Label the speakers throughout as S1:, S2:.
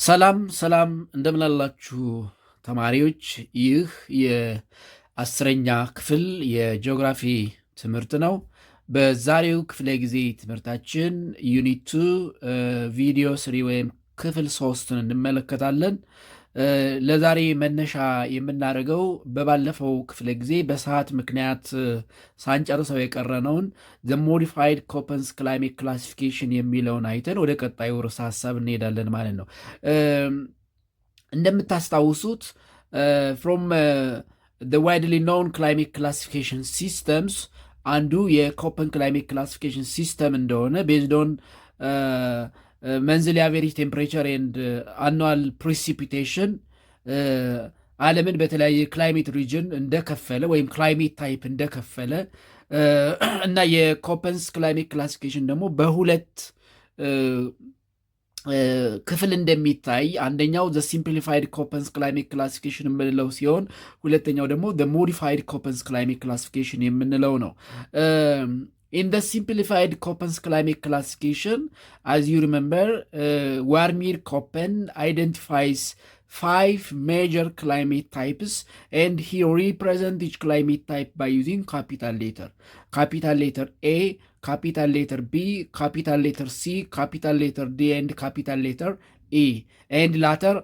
S1: ሰላም ሰላም እንደምናላችሁ ተማሪዎች፣ ይህ የአስረኛ ክፍል የጂኦግራፊ ትምህርት ነው። በዛሬው ክፍለ ጊዜ ትምህርታችን ዩኒት 2 ቪዲዮ 3 ወይም ክፍል 3ን እንመለከታለን። ለዛሬ መነሻ የምናደርገው በባለፈው ክፍለ ጊዜ በሰዓት ምክንያት ሳንጨርሰው የቀረነውን ዘ ሞዲፋይድ ኮፐንስ ክላይሜት ክላሲፊኬሽን የሚለውን አይተን ወደ ቀጣዩ ርዕሰ ሀሳብ እንሄዳለን ማለት ነው። እንደምታስታውሱት ፍሮም the widely known climate classification systems አንዱ የኮፐን ክላይሜት ክላሲፊኬሽን ሲስተም እንደሆነ ቤዝድ ኦን መንዝሊ አቬሬጅ ቴምፕሬቸር ኤንድ አኑዋል ፕሪሲፒቴሽን ዓለምን በተለያየ ክላይሜት ሪጅን እንደከፈለ ወይም ክላይሜት ታይፕ እንደከፈለ እና የኮፐንስ ክላይሜት ክላሲፊኬሽን ደግሞ በሁለት ክፍል እንደሚታይ አንደኛው ዘ ሲምፕሊፋይድ ኮፐንስ ክላይሜት ክላሲፊኬሽን የምንለው ሲሆን ሁለተኛው ደግሞ ዘ ሞዲፋይድ ኮፐንስ ክላይሜት ክላሲፊኬሽን የምንለው ነው። In the simplified Köppen climate classification, as you remember, Warmir-Köppen identifies 5 major climate types, and he represents each climate type by using capital letter. Capital letter A, capital letter B, capital letter C, capital letter D, and capital letter E. And later,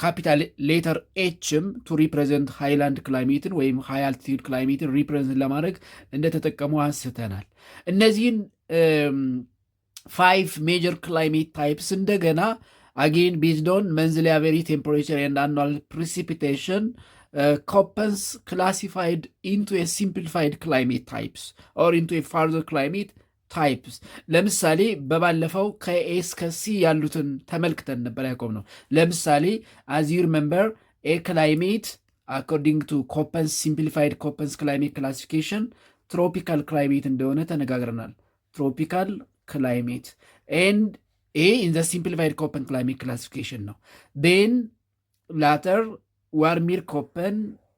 S1: ካፒታል ሌተር ኤችም ቱ ሪፕሬዘንት ሃይላንድ ክላይሜትን ወይም ሃይ አልቲቱድ ክላይሜትን ሪፕሬዘንት ለማድረግ እንደተጠቀሙ አንስተናል። እነዚህን 5 ሜጀር ክላይሜት ታይፕስ እንደገና አጌን ቤዝድ ኦን መንዝሊ አቨሬጅ ቴምፐሬቸር ኤንድ አኑዋል ፕሪሲፒቴሽን ኮፐንስ ክላሲፋይድ ኢንቱ ኤ ሲምፕሊፋይድ ክላይሜት ታይፕስ ኦር ኢንቱ ኤ ፋርዘር ክላይሜት ታይፕስ። ለምሳሌ በባለፈው ከኤ እስከ ሲ ያሉትን ተመልክተን ነበር ያቆምነው። ለምሳሌ አዝ ዩ ሪሜምበር ኤ ክላይሜት አኮርዲንግ ቱ ኮፐንስ ሲምፕሊፋይድ ኮፐንስ ክላይሜት ክላሲፊኬሽን ትሮፒካል ክላይሜት እንደሆነ ተነጋግረናል። ትሮፒካል ክላይሜት ኤንድ ኤ ኢን ዘ ሲምፕሊፋይድ ኮፐን ክላይሜት ክላሲፊኬሽን ነው። ዴን ላተር ዋርሚር-ኮፐን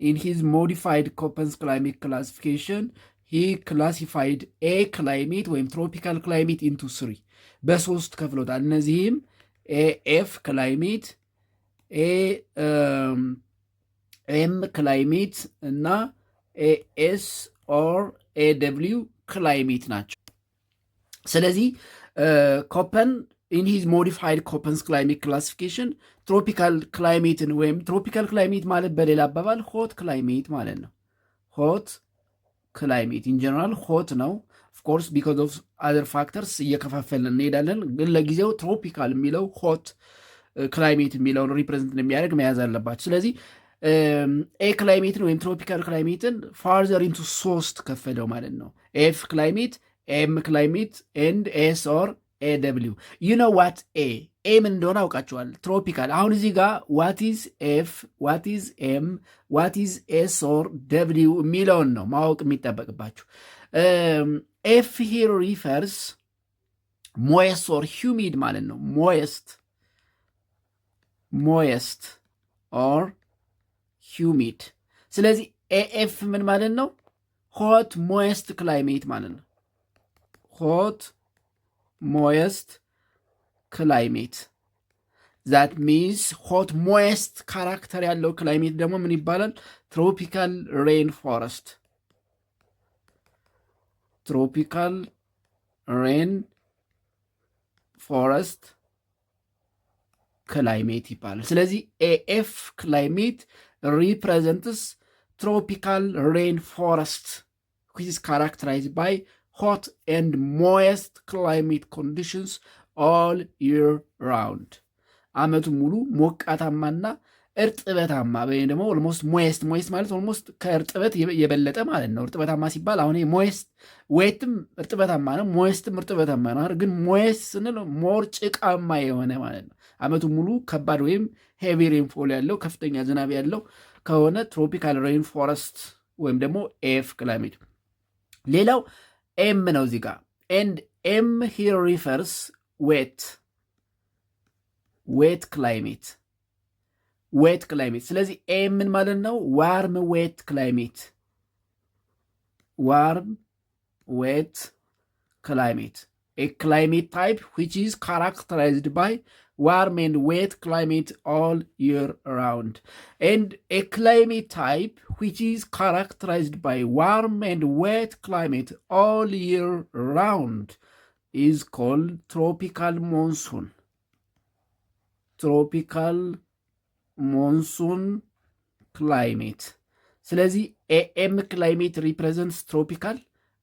S1: ኢን ሂዝ ሞዲፋይድ ኮፐንስ ክላይሜት ክላሲፊኬሽን he classified a climate ወይም tropical climate into 3 በሶስት ከፍሎታል። እነዚህም ኤፍ ክላይሜት፣ ኤም ክላይሜት እና ኤስ ኦር ኤደብሊው ክላይሜት ናቸው። ስለዚህ ኮፐን ኢን ሂዝ ሞዲፋይድ ኮፐንስ ክላይሜት ክላሲፊኬሽን ትሮፒካል ክላይሜትን ወይም ትሮፒካል ክላይሜት ማለት በሌላ አባባል ሆት ክላይሜት ማለት ነው። ሆት ክላይሜት ኢን ጀነራል ሆት ነው። ኦፍኮርስ ቢኮዝ ኦፍ አዘር ፋክተርስ እየከፋፈልን እንሄዳለን። ግን ለጊዜው ትሮፒካል የሚለው ሆት ክላይሜት የሚለውን ሪፕሬዘንት የሚያደርግ መያዝ አለባቸው። ስለዚህ ኤ ክላይሜትን ወይም ትሮፒካል ክላይሜትን ፋርዘር ኢንቱ 3 ከፈለው ማለት ነው። ኤፍ ክላይሜት፣ ኤም ክላይሜት ኤንድ ኤስ ኦር ኤ ደብሊው። ዩ ኖ ዋት ኤ ምን እንደሆነ አውቃቸዋል። ትሮፒካል። አሁን እዚህ ጋር ዋት ኢዝ ኤፍ፣ ዋት ኢዝ ኤም፣ ዋት ኢዝ ኤስ ኦር ደብሊው የሚለውን ነው ማወቅ የሚጠበቅባችሁ። ኤፍ ሂር ሪፈርስ ሞየስት ኦር ሂውሚድ ማለት ነው። ሞየስት ኦር ሂውሚድ። ስለዚህ ኤኤፍ ምን ማለት ነው? ሆት ሞየስት ክላይሜት ማለት ነው። ሆት ሞየስት ክላይሜት ዛት ሚንስ ሆት ሞየስት ካራክተር ያለው ክላይሜት ደግሞ ምን ይባላል? ትሮፒካል ሬን ፎረስት። ትሮፒካል ሬን ፎረስት ክላይሜት ይባላል። ስለዚህ ኤኤፍ ክላይሜት ሪፕሬዘንትስ ትሮፒካል ሬን ፎረስት which is characterized by hot and moist climate conditions all year round. አመቱ ሙሉ ሞቃታማና እርጥበታማ ወይም ደግሞ ኦልሞስት ሞይስት ማለት ኦልሞስት ከእርጥበት የበለጠ ማለት ነው። እርጥበታማ ሲባል አሁን ሞይስት ዌትም እርጥበታማ ነው፣ ሞይስትም እርጥበታማ ነው። ግን ሞይስት ስንል ሞር ጭቃማ የሆነ ማለት ነው። አመቱ ሙሉ ከባድ ወይም ሄቪ ሬንፎል ያለው ከፍተኛ ዝናብ ያለው ከሆነ ትሮፒካል ሬን ፎረስት ወይም ደግሞ ኤፍ ክላይሜት። ሌላው ኤም ነው እዚህ ጋር ኤንድ ኤም ሂር ሪፈርስ ዌት ክላይሜት። ስለዚህ ኤም ምን ማለት ነው? ዋርም ዌት ክላይሜት። ዋርም ዌት ክላይሜት a climate type which is characterized by warm and wet climate all year round. And a climate type which is characterized by warm and wet climate all year round is called tropical monsoon. Tropical monsoon climate. ስለዚህ AM climate represents tropical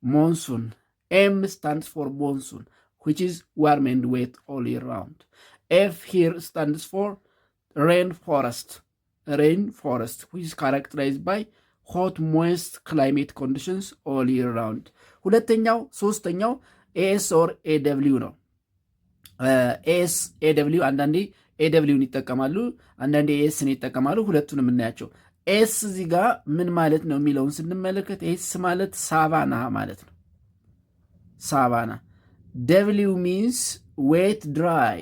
S1: monsoon. M stands for monsoon, which is warm and wet all year round. F here stands for rainforest. Rainforest, which is characterized by hot, moist climate conditions all year round. ሁለተኛው ሶስተኛው AS or AW ነው። AS AW አንዳንዴ AWን ይጠቀማሉ፣ አንዳንዴ ASን ይጠቀማሉ። ሁለቱንም እናያቸው። ኤስ እዚህ ጋር ምን ማለት ነው የሚለውን ስንመለከት ኤስ ማለት ሳቫና ማለት ነው። ሳቫና። ደብሊው ሚንስ ዌት ድራይ።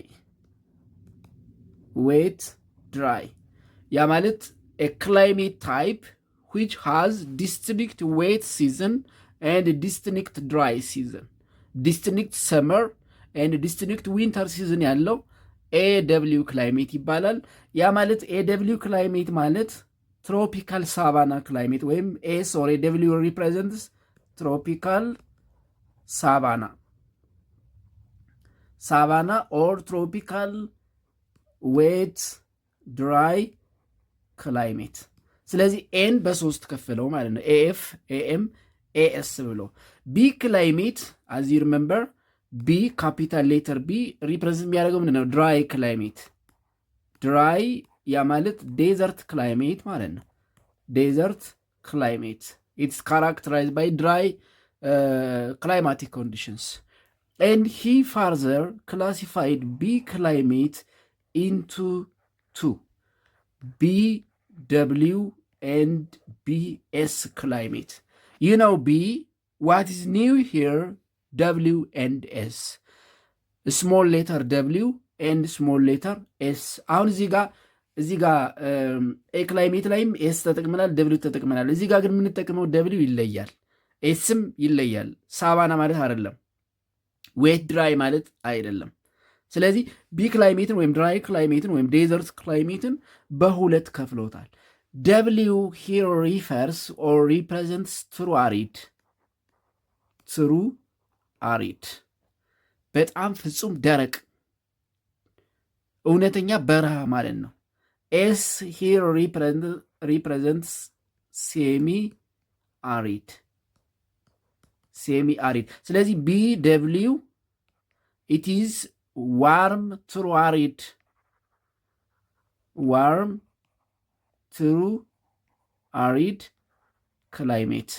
S1: ዌት ድራይ ያ ማለት a climate type which has distinct wet season and distinct dry season, distinct summer and distinct winter season ያለው AW climate ይባላል። ያ ማለት AW climate ማለት tropical savanna climate ወይም S or AW represents tropical savanna. Savanna or tropical wet dry climate. ስለዚህ ኤን በሶስት ከፍለው ማለት ነው። AF, AM, AS ብሎ ቢ ክላይሜት as you remember ቢ ካፒታል ሌተር ቢ ሪፕሬዘንት የሚያደርገው ምንድን ነው? ድራይ ክላይሜት። ድራይ ያ ማለት ዴዘርት ክላይሜት ማለት ነው። ዴዘርት ክላይሜት ኢትስ ካራክተራይዝድ ባይ ድራይ climatic conditions. And he further classified B climate into two, BW and BS climate. You know B, what is new here? W and S. Small letter W and small letter S. አሁን እዚህ ጋር ኤ ክላይሜት ላይም ኤስ ተጠቅመናል፣ ደብሊው ተጠቅመናል። እዚህ ጋር ግን የምንጠቅመው ደብሊው ይለያል፣ ኤስም ይለያል። ሳቫና ማለት አይደለም፣ ዌት ድራይ ማለት አይደለም። ስለዚህ ቢ ክላይሜትን ወይም ድራይ ክላይሜትን ወይም ዴዘርት ክላይሜትን በሁለት ከፍሎታል። ደብሊው ሂር ሪፈርስ ኦር ሪፕሬዘንትስ ትሩ አሪድ። ትሩ አሪድ በጣም ፍጹም ደረቅ እውነተኛ በረሃ ማለት ነው። ኤስ ሂር ሪፕሬዘንትስ ሴሚ አሪድ። ሴሚ አሪድ። ስለዚህ ቢ ደብሊው ኢት ኢዝ ዋርም ትሩ አሪድ። ዋርም ትሩ አሪድ ክላይሜት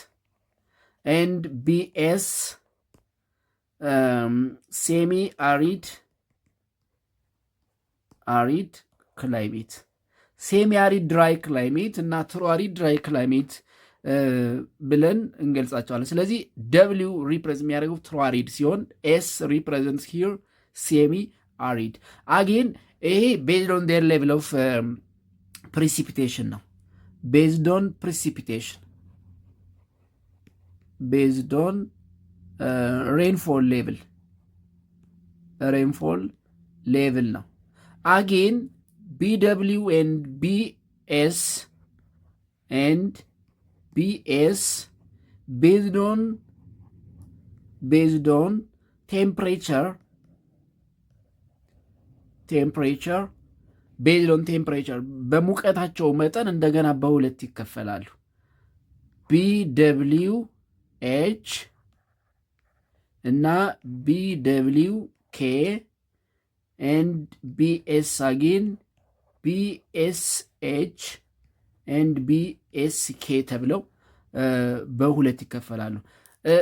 S1: ኤንድ ቢኤስ ሴሚ አሪድ አሪድ ክላይሜት። ሴሚ አሪድ ድራይ ክላይሜት እና ትሩ አሪድ ድራይ ክላይሜት ብለን እንገልጻቸዋለን። ስለዚህ ደብሊው ሪፕሬዘንት የሚያደርገው ትሩ አሪድ ሲሆን ኤስ ሪፕሬዘንት ሂር ሴሚ አሪድ። አጌን ይሄ ቤዝድ ኦን ዴር ሌቭል ኦፍ ፕሪሲፒቴሽን ነው። ቤዝድ ኦን ፕሪሲፒቴሽን፣ ቤዝድ ኦን ሬንፎል ሌቭል፣ ሬንፎል ሌቭል ነው። አጌን BW and BS and BS based on temperature, based on temperature በሙቀታቸው መጠን እንደገና በሁለት ይከፈላሉ። BWH እና BWK and BS again BSH and BSK ተብለው በሁለት ይከፈላሉ።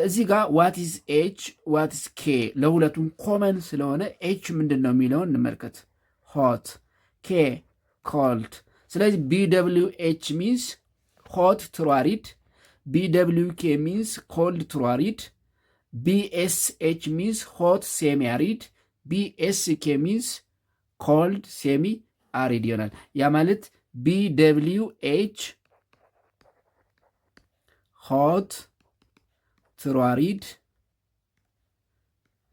S1: እዚህ ጋር ዋት ኢዝ ኤች ዋት ኢዝ ኬ ለሁለቱም ኮመን ስለሆነ ኤች ምንድን ነው የሚለውን እንመልከት። ሆት፣ ኬ ኮልድ። ስለዚህ BWH ኤች ሚንስ ሆት ትሩ አሪድ፣ BWK ሚንስ ኮልድ ትሩ አሪድ፣ BSH ሚንስ ሆት ሴሚ አሪድ፣ BSK ሚንስ ኮልድ ሴሚ አሪድ ይሆናል። ያ ማለት BWH ሆት ትሩ አሪድ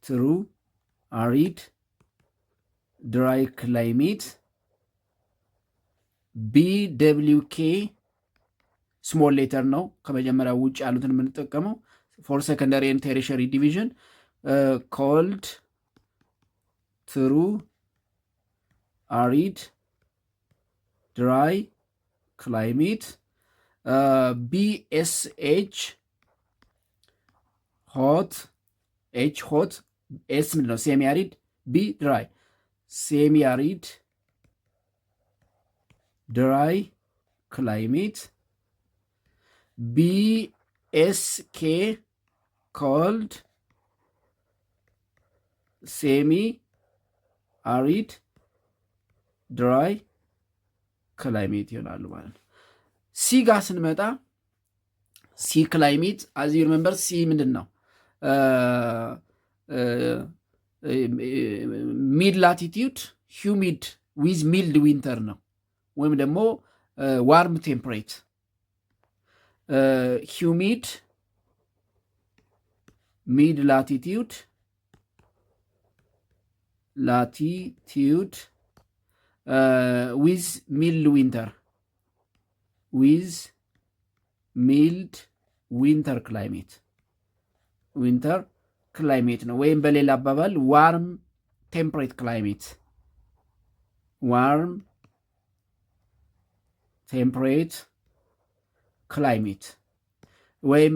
S1: ትሩ አሪድ ድራይ ክላይሜት BWK ስሞል ሌተር ነው ከመጀመሪያው ውጭ ያሉትን የምንጠቀመው ፎር ሰከንዳሪ ኤንድ ቴሪሸሪ ዲቪዥን ኮልድ ትሩ አሪድ ድራይ ክላይሜት BSH ሆት H ሆት S ምንድን ነው ሴሚ አሪድ B ድራይ ሴሚ አሪድ ድራይ ክላይሜት BSK ኮልድ ሴሚ አሪድ ድራይ ክላይሜት ይሆናሉ ማለት ነው። ሲ ጋር ስንመጣ ሲ ክላይሜት አዚ ሪሜምበር ሲ ምንድን ነው? ሚድ ላቲቲዩድ ሂውሚድ ዊዝ ሚልድ ዊንተር ነው ወይም ደግሞ ዋርም ቴምፕሬት ሂውሚድ ሚድ ላቲቲዩድ ዊዝ ሚልድ ዊንተር ዊዝ ሚልድ ዊንተር ክላይሜት ዊንተር ክላይሜት ነው። ወይም በሌላ አባባል ዋርም ቴምፕሬት ክላይሜት ዋርም ቴምፕሬት ክላይሜት ወይም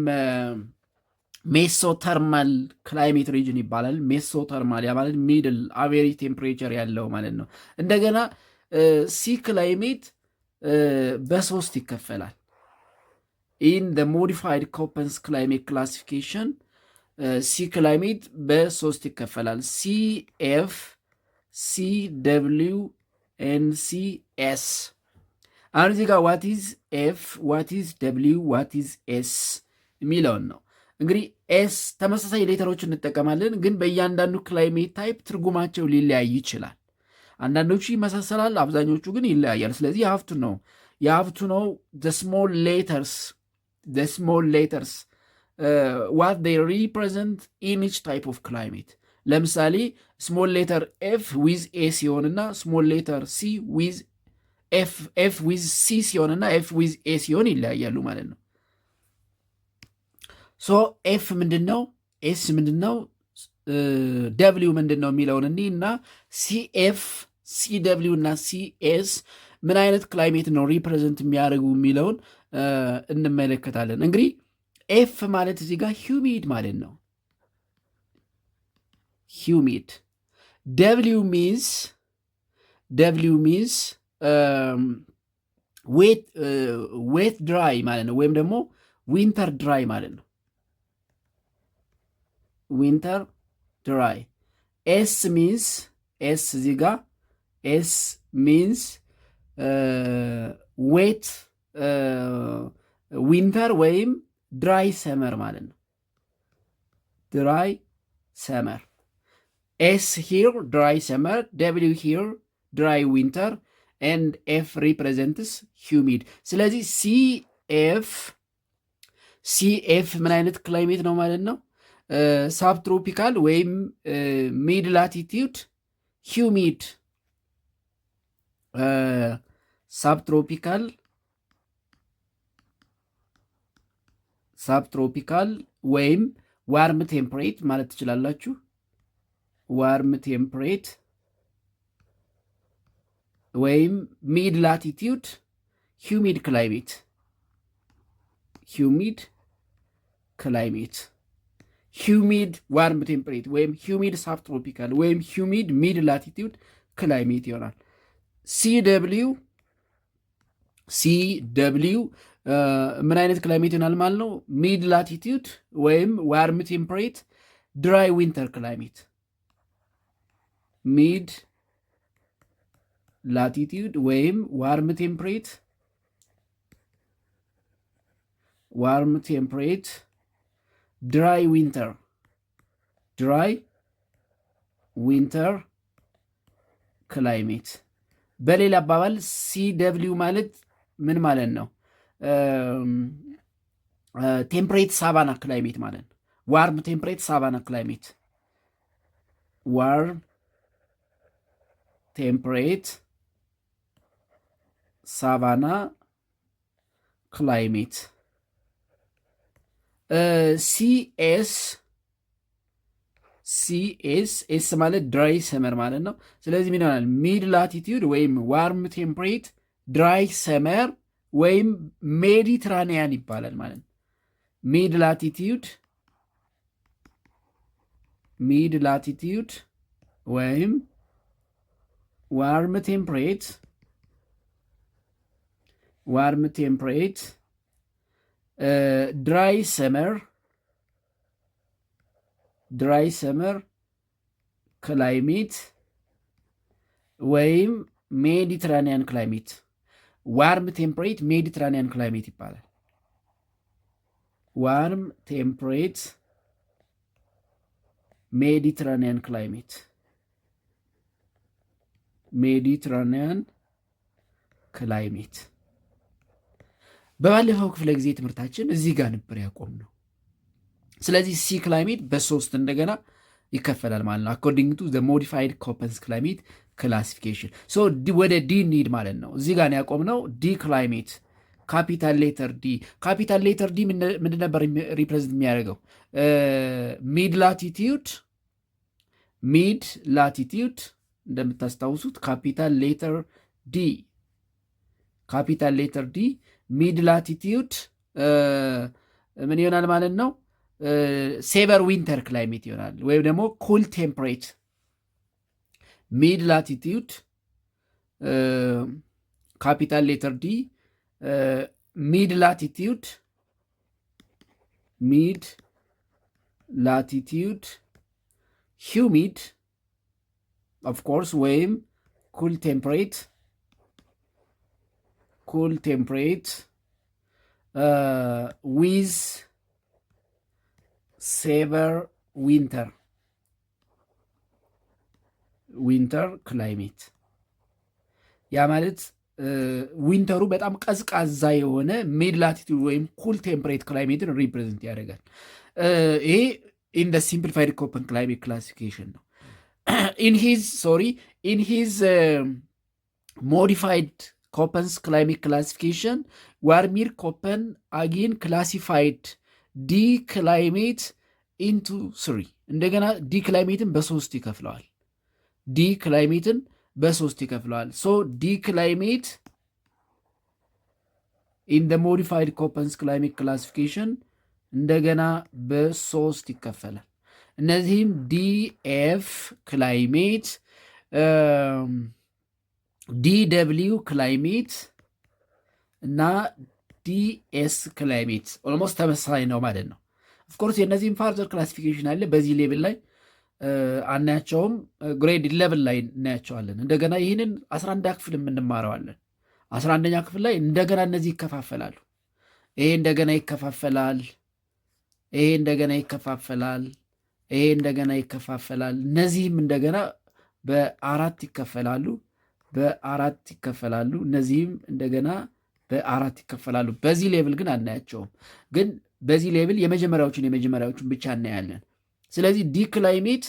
S1: ሜሶተርማል ክላይሜት ሪጅን ይባላል። ሜሶተርማል ያ ማለት ሚድል አቬሬጅ ቴምፕሬቸር ያለው ማለት ነው። እንደገና ሲ ክላይሜት በሶስት ይከፈላል። ኢን ደ ሞዲፋይድ ኮፐንስ ክላይሜት ክላሲፊኬሽን ሲ ክላይሜት በሶስት ይከፈላል። ሲኤፍ፣ ሲደብሊው ኤን ሲኤስ። አሁን እዚህ ጋር ዋት ኢዝ ኤፍ፣ ዋት ኢዝ ደብሊው፣ ዋት ኢዝ ኤስ የሚለውን ነው። እንግዲህ ኤስ ተመሳሳይ ሌተሮች እንጠቀማለን፣ ግን በእያንዳንዱ ክላይሜት ታይፕ ትርጉማቸው ሊለያይ ይችላል። አንዳንዶቹ ይመሳሰላል፣ አብዛኞቹ ግን ይለያያል። ስለዚህ የሀብቱ ነው ስሞል ሌተርስ ዋት ዴይ ሪፕሬዘንት ኢን ኢች ታይፕ ኦፍ ክላይሜት። ለምሳሌ ስሞል ሌተር ኤፍ ዊዝ ኤ ሲሆንና ስሞል ሌተር ሲ ዊዝ ኤፍ ዊዝ ሲ ሲሆንና ኤፍ ዊዝ ኤ ሲሆን ይለያያሉ ማለት ነው። ሶ ኤፍ ምንድን ነው? ኤስ ምንድን ነው? ደብሊው ምንድን ነው የሚለውን እኒ እና ሲኤፍ፣ ሲደብሊው እና ሲኤስ ምን አይነት ክላይሜት ነው ሪፕሬዘንት የሚያደርጉ የሚለውን እንመለከታለን። እንግዲህ ኤፍ ማለት እዚህ ጋር ሂውሚድ ማለት ነው። ሂውሚድ። ደብሊው ሚንስ ዌት ድራይ ማለት ነው፣ ወይም ደግሞ ዊንተር ድራይ ማለት ነው። ዊንተር ድራይ። ኤስ እዚህ ጋር ኤስ ሚንስ ዌት ዊንተር ወይም ድራይ ሰመር ማለት ነው። ድራይ ሰመር። ኤስ ሂር ድራይ ሰመር፣ ደብሊው ሂር ድራይ ዊንተር ኤንድ ኤፍ ሪፕሬዘንትስ ሂውሚድ። ስለዚህ ሲኤፍ ምን አይነት ክላይሜት ነው ማለት ነው? ሳብትሮፒካል ወይም ሚድ ላቲቲዩድ ሂውሚድ ሳብትሮፒካል ወይም ዋርም ቴምፕሬት ማለት ትችላላችሁ። ዋርም ቴምፕሬት ወይም ሚድ ላቲቲዩድ ሂውሚድ ክላይሜት ሂውሚድ ዋርም ቴምፕሬት ወይም ሂውሚድ ሳብትሮፒካል ወይም ሂውሚድ ሚድ ላቲቲዩድ ክላይሜት ይሆናል። ሲደብሊው ምን አይነት ክላይሜት ይሆናል ማለት ነው? ሚድ ላቲቲዩድ ወይም ዋርም ቴምፕሬት ድራይ ዊንተር ክላይሜት። ሚድ ላቲቲዩድ ወይም ዋርም ቴምፕሬት ድራይ ዊንተር ክላይሜት። በሌላ አባባል ሲደብሊው ማለት ምን ማለት ነው? ቴምፕሬት ሳቫና ክላይሜት ማለት ነው። ዋርም ቴምፕሬት ሳቫና ክላይሜት ዋርም ቴምፕሬት ሳቫና ክላይሜት። ሲኤስ ማለት ድራይ ሰመር ማለት ነው። ስለዚህ ምን ይሆናል? ሚድ ላቲቲዩድ ወይም ዋርም ቴምፕሬት ድራይ ሰመር ወይም ሜዲትራኒያን ይባላል ማለት ነው። ሚድ ላቲቲዩድ ወይም ዋርም ቴምፕሬት ድራይ ሰመር ክላይሜት ወይም ሜዲትራኒያን ክላይሜት። ዋርም ቴምፕሬት ሜዲትራኒያን ክላይሜት ይባላል። ዋርም ቴምፕሬት ሜዲትራኒያን ክላይሜት በባለፈው ክፍለ ጊዜ ትምህርታችን እዚህ ጋር ነበር ያቆምነው። ስለዚህ ሲ ክላይሜት በሶስት እንደገና ይከፈላል ማለት ነው። አኮርዲንግ ቱ ሞዲፋይድ ኮፐንስ ክላይሜት ክላሲፊኬሽን። ወደ ዲ እንሂድ ማለት ነው። እዚህ ጋር ያቆምነው ዲ ክላይሜት ካፒታል ሌተር ዲ። ካፒታል ሌተር ዲ ምንድን ነበር ሪፕሬዘንት የሚያደርገው? ሚድ ላቲቲዩድ እንደምታስታውሱት ካፒታል ሌተር ዲ ሚድ ላቲቲዩድ ምን ይሆናል ማለት ነው? ሴቨር ዊንተር ክላይሜት ይሆናል፣ ወይም ደግሞ ኩል ቴምፕሬት። ሚድ ላቲቲዩድ ካፒታል ሌተር ዲ ሚድ ላቲቲዩድ ሂውሚድ ኦፍ ኮርስ ወይም ኩል ቴምፕሬት ዊዝ ሴቨር ዊንተር ክላይሜት። ያ ማለት ዊንተሩ በጣም ቀዝቃዛ የሆነ ሚድ ላቲቱድ ወይም ኩል ቴምፕሬት ክላይሜትን ሪፕሬዘንት ያደርጋል። ይሄ ኢን ደ ሲምፕሊፋይድ ኮፐን ክላይሜት ክላሲፊኬሽን ነው። ኢን ሂዝ ሞዲፋይድ ኮፐንስ ክላይሜት ክላሲፊኬሽን ዋርሚር ኮፐን አጊን ክላሲፋይድ ዲ ክላይሜት ኢንቱ ስሪ። እንደገና ዲ ክላይሜትን በሶስት ይከፍለዋል። ሶ ዲ ክላይሜት ኢን ደ ሞዲፋይድ ኮፐንስ ክላይሜት ክላሲፊኬሽን እንደገና በሶስት ይከፈላል። እነዚህም ዲኤፍ ክላይሜት፣ ዲደብሊው ክላይሜት እና ዲኤስ ክላይሜት ኦልሞስት ተመሳሳይ ነው ማለት ነው። ኦፍኮርስ የእነዚህም ፋርዘር ክላሲፊኬሽን አለ። በዚህ ሌቭል ላይ አናያቸውም፣ ግሬድ 11 ላይ እናያቸዋለን። እንደገና ይህንን 11ኛ ክፍል የምንማረዋለን። 11ኛ ክፍል ላይ እንደገና እነዚህ ይከፋፈላሉ። ይሄ እንደገና ይከፋፈላል፣ ይሄ እንደገና ይከፋፈላል፣ ይሄ እንደገና ይከፋፈላል። እነዚህም እንደገና በአራት ይከፈላሉ፣ እነዚህም እንደገና በአራት ይከፈላሉ። በዚህ ሌቭል ግን አናያቸውም። ግን በዚህ ሌቭል የመጀመሪያዎቹን ብቻ እናያለን። ስለዚህ ዲ ክላይሜት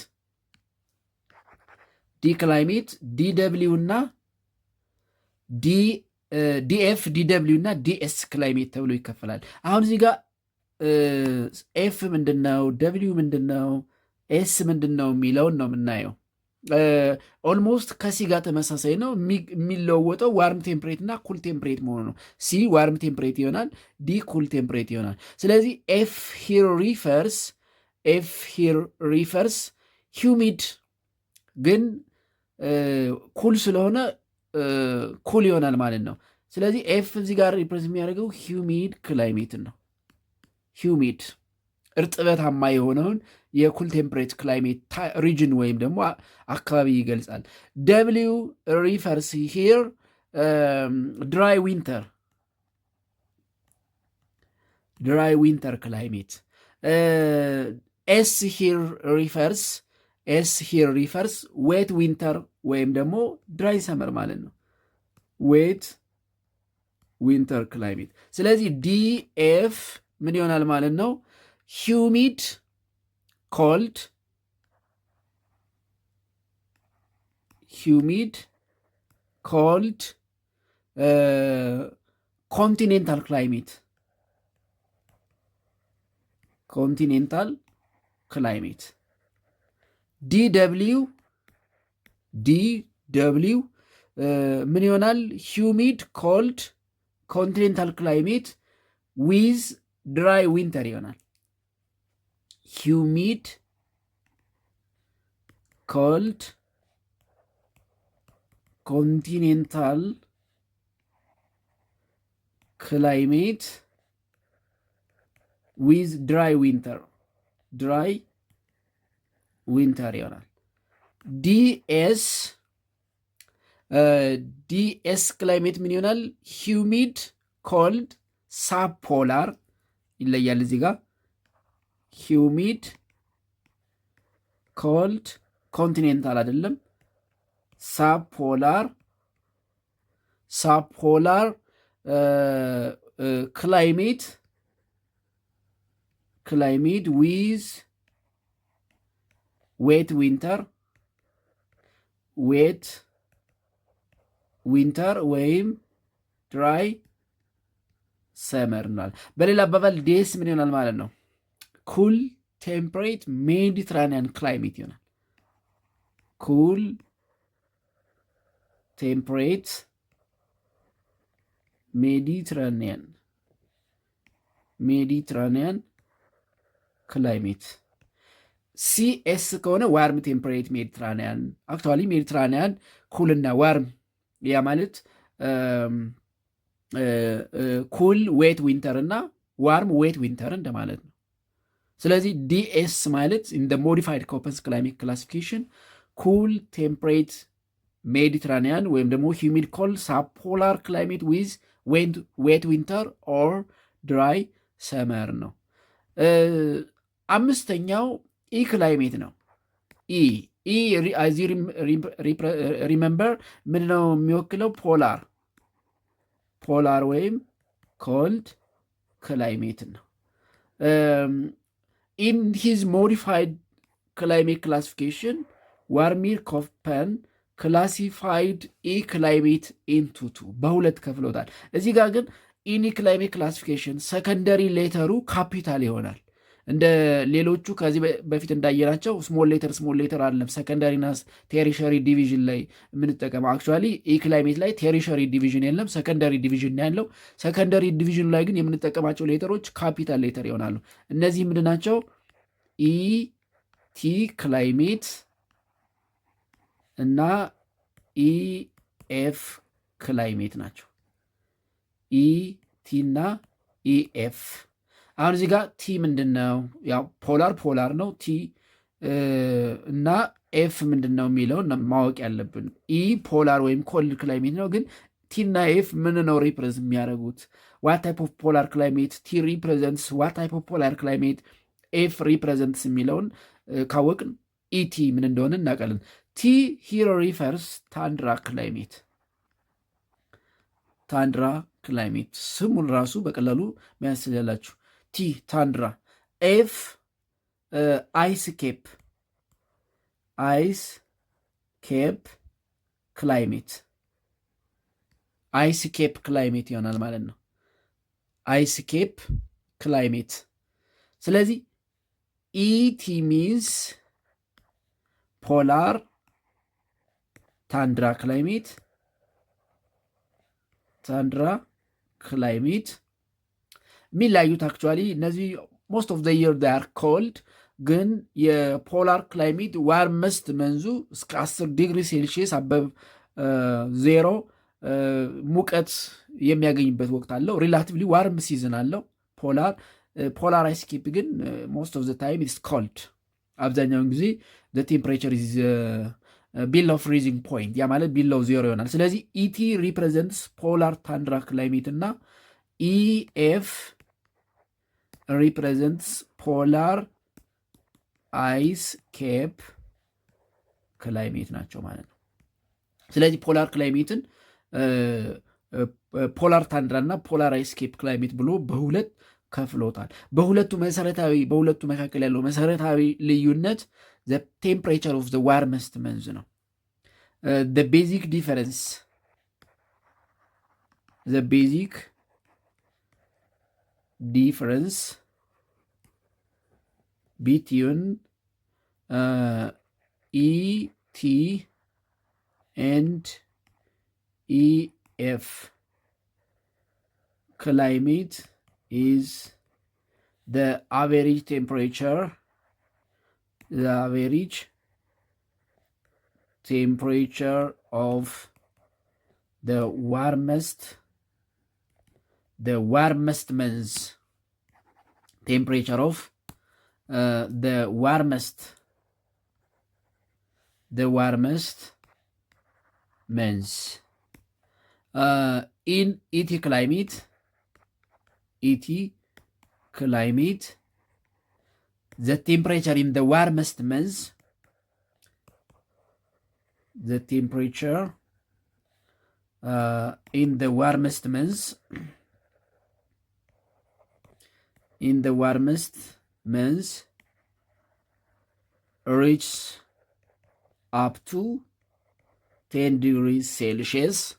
S1: ዲደብሊው እና ዲኤፍ ዲደብሊው እና ዲኤስ ክላይሜት ተብሎ ይከፈላል። አሁን እዚህ ጋር ኤፍ ምንድን ነው፣ ደብሊው ምንድን ነው፣ ኤስ ምንድን ነው የሚለውን ነው የምናየው። ኦልሞስት ከሲ ጋር ተመሳሳይ ነው። የሚለወጠው ዋርም ቴምፕሬት እና ኩል ቴምፕሬት መሆኑ ነው። ሲ ዋርም ቴምፕሬት ይሆናል፣ ዲ ኩል ቴምፕሬት ይሆናል። ስለዚህ ኤፍ ሂር ሪፈርስ ሂውሚድ ግን ኩል ስለሆነ ኩል ይሆናል ማለት ነው። ስለዚህ ኤፍ እዚህ ጋር ሪፕሬዘንት የሚያደርገው ሂውሚድ ክላይሜትን ነው። ሂውሚድ እርጥበታማ የሆነውን የኩል ቴምፕሬት ክላይሜት ሪጅን ወይም ደግሞ አካባቢ ይገልጻል። ደብሊው ሪፈርስ ሂር ድራይ ዊንተር ክላይሜት። ኤስ ሂር ሪፈርስ ዌት ዊንተር ወይም ደግሞ ድራይ ሰመር ማለት ነው። ዌት ዊንተር ክላይሜት። ስለዚህ ዲኤፍ ምን ይሆናል ማለት ነው? ሂውሚድ ኮልድ humid, cold, continental climate. continental climate. DW ምን ይሆናል? humid, cold, continental climate with dry winter ይሆናል። humid, cold, continental climate with dry winter ይሆናል። ዲኤስ ክላይሜት ምን ይሆናል? ሂውሚድ፣ ኮልድ፣ ሳብፖላር ይለያል እዚህ ጋር። ሂውሚድ፣ ኮልድ፣ ኮንቲኔንታል አይደለም። ሳብፖላር ክላይሜት ዊዝ ዌት ዊንተር ወይም ድራይ ሰመር እንላለን። በሌላ አባባል ዴስ ምን ይሆናል ማለት ነው? ኩል ቴምፕሬት ሜዲትራኒያን ክላይሜት ይሆናል። ኩል ቴምፕሬት ሜዲትራኒያን ክላይሜት። ሲኤስ ከሆነ ዋርም ቴምፕሬት ሜዲትራኒያን። አክቹዋሊ ሜዲትራኒያን ኩልና ዋርም ያ ማለት ኩል ዌት ዊንተር እና ዋርም ዌት ዊንተር እንደማለት ነው። ስለዚህ ዲኤስ ማለት ኢን ደ ሞዲፋይድ ኮፐንስ ክላይሜት ክላሲፊኬሽን ኩል ቴምፕሬት ሜዲትራኒያን ወይም ደግሞ ሂሚድ ኮልድ ሳብፖላር ክላይሜት ዊዝ ዌት ዊንተር ኦር ድራይ ሰመር ነው። አምስተኛው ኢ ክላይሜት ነው። ሪመምበር ምን ነው የሚወክለው? ፖላር ወይም ኮልድ ክላይሜት ነው። ኢን ሂዝ ሞዲፋይድ ክላይሜት ክላሲፊኬሽን ዋርሚር ኮፐን ክላሲፋይድ ኢ ክላይሜት ኢንቱ ቱ በሁለት ከፍሎታል። እዚህ ጋር ግን ኢኒ ክላይሜት ክላሲፊኬሽን ሰከንደሪ ሌተሩ ካፒታል ይሆናል። እንደ ሌሎቹ ከዚህ በፊት እንዳየናቸው ስሞል ሌተር አለም ሰከንዳሪና ቴሪሸሪ ዲቪዥን ላይ የምንጠቀመው። አክቹዋሊ ኢ ክላይሜት ላይ ቴሪሸሪ ዲቪዥን የለም፣ ሰከንዳሪ ዲቪዥን ያለው። ሰከንዳሪ ዲቪዥን ላይ ግን የምንጠቀማቸው ሌተሮች ካፒታል ሌተር ይሆናሉ። እነዚህ ምንድን ናቸው? ኢ ቲ ክላይሜት እና ኢኤፍ ክላይሜት ናቸው። ኢ ቲ እና ኢኤፍ። አሁን እዚህ ጋር ቲ ምንድን ነው? ያው ፖላር ነው። ቲ እና ኤፍ ምንድን ነው የሚለውን ማወቅ ያለብን። ኢ ፖላር ወይም ኮልድ ክላይሜት ነው። ግን ቲ እና ኤፍ ምን ነው ሪፕሬዘንት የሚያደርጉት? ዋት ታይፕ ኦፍ ፖላር ክላይሜት ቲ ሪፕሬዘንትስ ዋት ታይፕ ኦፍ ፖላር ክላይሜት ኤፍ ሪፕሬዘንትስ የሚለውን ካወቅን ኢቲ ምን እንደሆነ እናውቃለን። ቲ ሂሮ ሪፈርስ ታንድራ ክላይሜት ስሙን ራሱ በቀላሉ ሚያስላላችሁ። ቲ ታንድራ፣ ኤፍ አይስ ኬፕ ክላይሜት ይሆናል ማለት ነው። አይስ ኬፕ ክላይሜት። ስለዚህ ኢቲ ሚንስ ፖላር ታንድራ ክላይሜት የሚለያዩት አክቹዋሊ እነዚህ ሞስት ኦፍ ዘ የር ዴይ አር ኮልድ፣ ግን የፖላር ክላይሜት ዋርመስት መንዙ እስከ 10 ዲግሪ ሴልሺየስ አበብ ዜሮ ሙቀት የሚያገኝበት ወቅት አለው። ሪላቲቭሊ ዋርም ሲዝን አለው ፖላር አይስ ኬፕ ግን ሞስት ኦፍ ዘ ታይም ኢትስ ኮልድ። አብዛኛውን ጊዜ ዘ ቴምፕሬቸር ኢዝ ቢሎው ፍሪዚንግ ፖይንት፣ ያ ማለት ቢሎው ዜሮ ይሆናል። ስለዚህ ኢቲ ሪፕሬዘንትስ ፖላር ታንድራ ክላይሜት እና ኢኤፍ ሪፕሬዘንትስ ፖላር አይስ ኬፕ ክላይሜት ናቸው ማለት ነው። ስለዚህ ፖላር ክላይሜትን ፖላር ታንድራ እና ፖላር አይስ ኬፕ ክላይሜት ብሎ በሁለት ከፍሎታል። በሁለቱ መካከል ያለው መሰረታዊ ልዩነት ዘ ቴምፕሬቸር ኦፍ ዘ ዋርመስት መንዝ ነው። the basic difference between ET and EF climate is the average temperature, of the warmest months, temperature of the warmest months. In ET climate, the temperature in the warmest months, in the warmest months reaches up to 10 degrees Celsius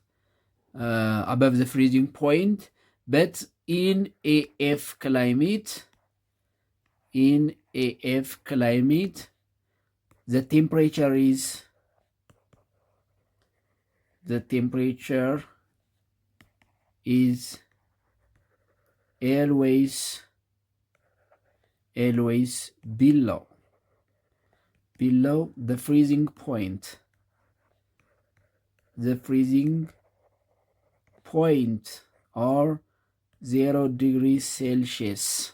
S1: above the freezing point, but in AF climate, the temperature is always below the freezing point. Or 0 degree Celsius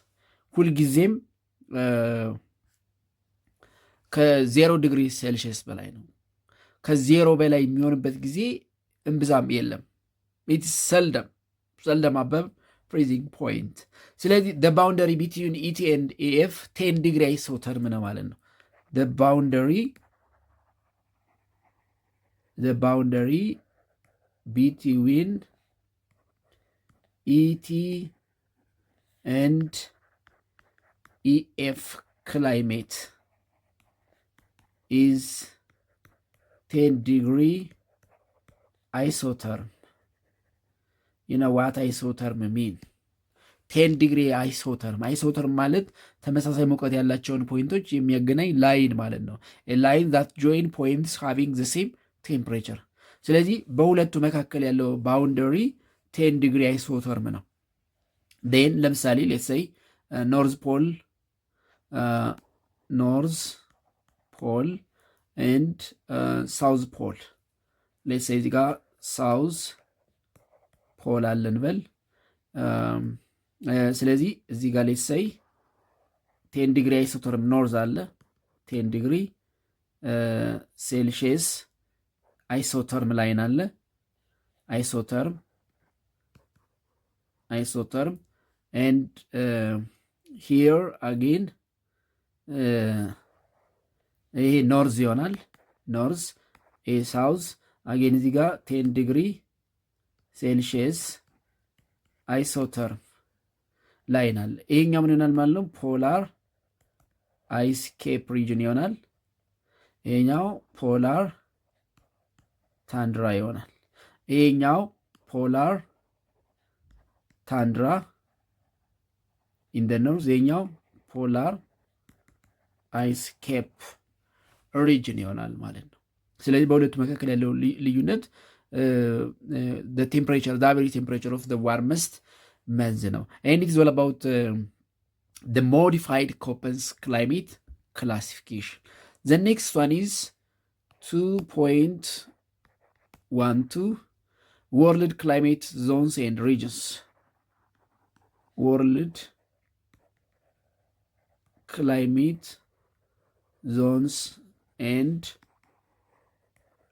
S1: ሁልጊዜም ከ0 ዲግሪ ሴልሺየስ በላይ ነው። ከዜሮ በላይ የሚሆንበት ጊዜ እምብዛም የለም። ኢትስ ሰልደም አበብ ፍሪዚንግ ፖይንት። ስለዚህ the boundary between ET and AF 10 ዲግሪ አይሶተርም ነው ማለት ነው። the boundary between ET and EF climate is 10 degree isotherm. You know what isotherm mean? 10 degree isotherm ማለት ተመሳሳይ ሙቀት ያላቸውን ፖይንቶች የሚያገናኝ ላይን ማለት ነው። a line that join points having the same temperature. ስለዚህ በሁለቱ መካከል ያለው ባውንደሪ 10 ዲግሪ አይሶተርም ነው። ን ለምሳሌ ሌትስ ሴይ ኖርዝ ፖል ኤንድ ሳውዝ ፖል። ሌትስ ሴይ እዚህ ጋር ሳውዝ ፖል አለን በል። ስለዚህ እዚህ ጋር ሌትስ ሴይ 10 ዲግሪ አይሶተርም ኖርዝ አለ፣ 10 ዲግሪ ሴልሺየስ አይሶተርም ላይን አለ። አይሶተርም and here again ይሄ ኖርዝ ይሆናል። ኖርዝ ይሄ ሳውዝ አጌን እዚህ ጋር 10 ዲግሪ ሴልሺየስ አይሶተርም ላይን አለ። ይሄኛው ምን ይሆናል ማለት ነው? ፖላር አይስ ኬፕ ሪጅን ይሆናል። ይሄኛው ፖላር ታንድራ ይሆናል። ይሄኛው ፖላር ታንድራ ኢን ደ ኖርዝ፣ ይሄኛው ፖላር አይስ ኬፕ ሪጅን ይሆናል ማለት ነው። ስለዚህ በሁለቱ መካከል ያለው ልዩነት ቴምፕሬቸር አቨሬጅ ቴምፕሬቸር ኦፍ ዋርመስት መንዝ ነው። ኤንድ ኢት ኢዝ ኦል አባውት ሞዲፋይድ ኮፐንስ ክላይሜት ክላሲፊኬሽን። ዘ ኔክስት ዋን ኢዝ 2.12 ወርልድ ክላይሜት ዞንስ ኤንድ ሪጅንስ። ወርልድ ክላይሜት ዞንስ ኤንድ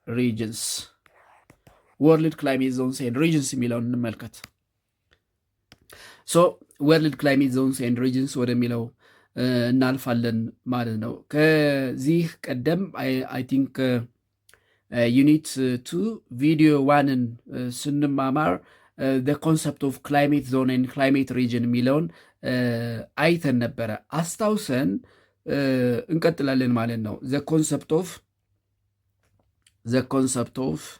S1: ሪጅንስ። ወርልድ ክላይሜት ዞንስ ኤንድ ሪጅንስ የሚለውን እንመልከት። ሶ ወርልድ ክላይሜት ዞንስ ኤንድ ሪጅንስ ወደሚለው እናልፋለን ማለት ነው። ከዚህ ቀደም አይ ቲንክ ዩኒት 2 ቪዲዮ 1ን ስንማማር ኮንሰፕት ኦፍ ክላይሜት ዞን ኤንድ ክላይሜት ሪጅን የሚለውን አይተን ነበረ። አስታውሰን እንቀጥላለን ማለት ነው። ኮንሰፕት the concept of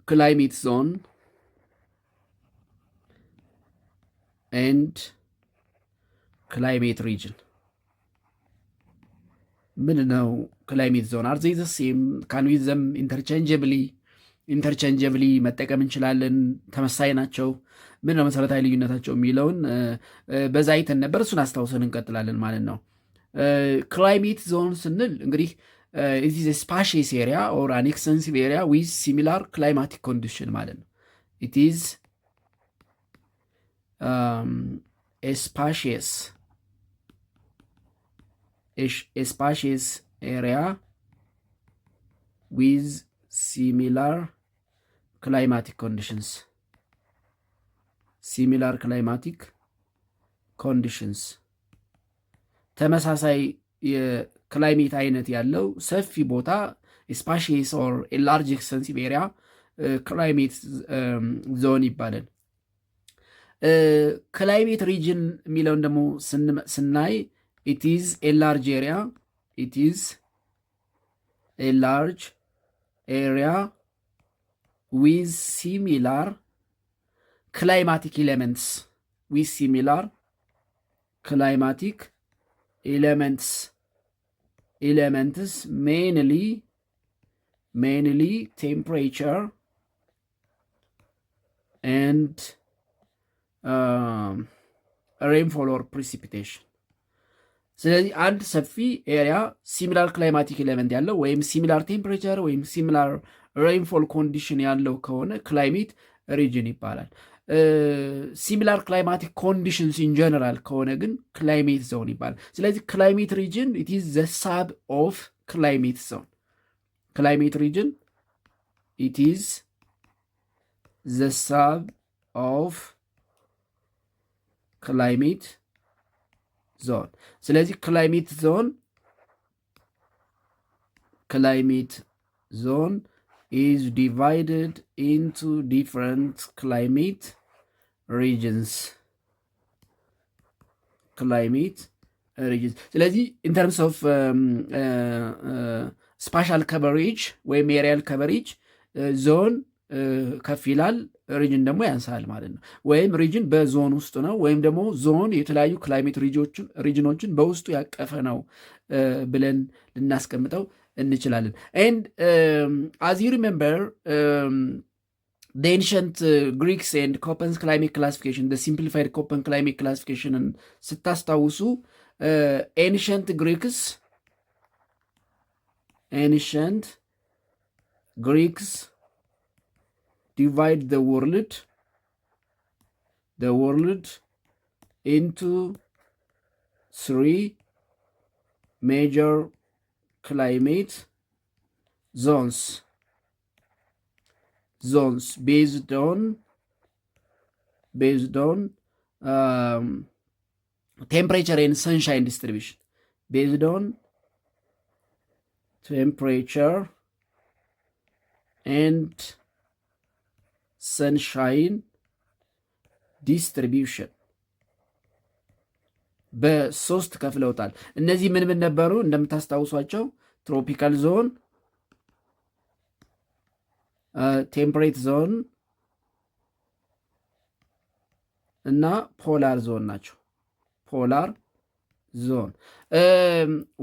S1: climate zone and climate region. ምንድን ነው ክላይሜት ዞን? አር ዜይ ዘ ሴም? ካን ዊ ዘም ኢንተርቼንጀብሊ መጠቀም እንችላለን? ተመሳይ ናቸው? ምን ነው መሰረታዊ ልዩነታቸው የሚለውን በዛ አይተን ነበር። እሱን አስታውሰን እንቀጥላለን ማለት ነው። ክላይሜት ዞን ስንል እንግዲህ ኢት ኢዝ ስፓሺየስ ኤሪያ ኦር አን ኤክስተንሲቭ ኤሪያ ዊዝ ሲሚላር ክላይማቲክ ኮንዲሽን ማለት ነው። ኢት ኢዝ ስፓሺየስ area with similar climatic conditions. ተመሳሳይ የክላይሜት አይነት ያለው ሰፊ ቦታ ስፓሺየስ ኦር ላርጅ ኤክስተንሲቭ ኤሪያ ክላይሜት ዞን ይባላል። ክላይሜት ሪጅን የሚለውን ደግሞ ስናይ it is a large area with similar climatic elements mainly temperature and rainfall or precipitation. ስለዚህ አንድ ሰፊ ኤሪያ ሲሚላር ክላይማቲክ ኤሌመንት ያለው ወይም ሲሚላር ቴምፕሬቸር ወይም ሲሚላር ሬይንፎል ኮንዲሽን ያለው ከሆነ ክላይሜት ሪጅን ይባላል። ሲሚላር ክላይማቲክ ኮንዲሽንስ ኢን ጀነራል ከሆነ ግን ክላይሜት ዞን ይባላል። ስለዚህ ክላይሜት ሪጅን ኢት ኢዝ ዘ ሳብ ኦፍ ክላይሜት ዞን። ክላይሜት ሪጅን ኢት ኢዝ ዘ ሳብ ኦፍ ክላይሜት ዞን። ስለዚህ ክላይሜት ዞን is divided into different climate regions. ስለዚህ in terms of spatial coverage ወይም aerial coverage ዞን ከፍ ይላል፣ ሪጅን ደግሞ ያንሳል ማለት ነው። ወይም ሪጅን በዞን ውስጥ ነው፣ ወይም ደግሞ ዞን የተለያዩ ክላይሜት ሪጅኖችን በውስጡ ያቀፈ ነው ብለን ልናስቀምጠው እንችላለን። ኤንድ አዝ ዩ ሪሜምበር the ancient Greeks and Köppen's climate classification, the simplified Köppen climate classification ስታስታውሱ ancient Greeks divide the world into three major climate zones based on temperature and sunshine distribution. Based on temperature and sunshine distribution በሶስት ከፍለውታል። እነዚህ ምን ምን ነበሩ? እንደምታስታውሷቸው ትሮፒካል ዞን፣ ቴምፕሬት ዞን እና ፖላር ዞን ናቸው። ፖላር ዞን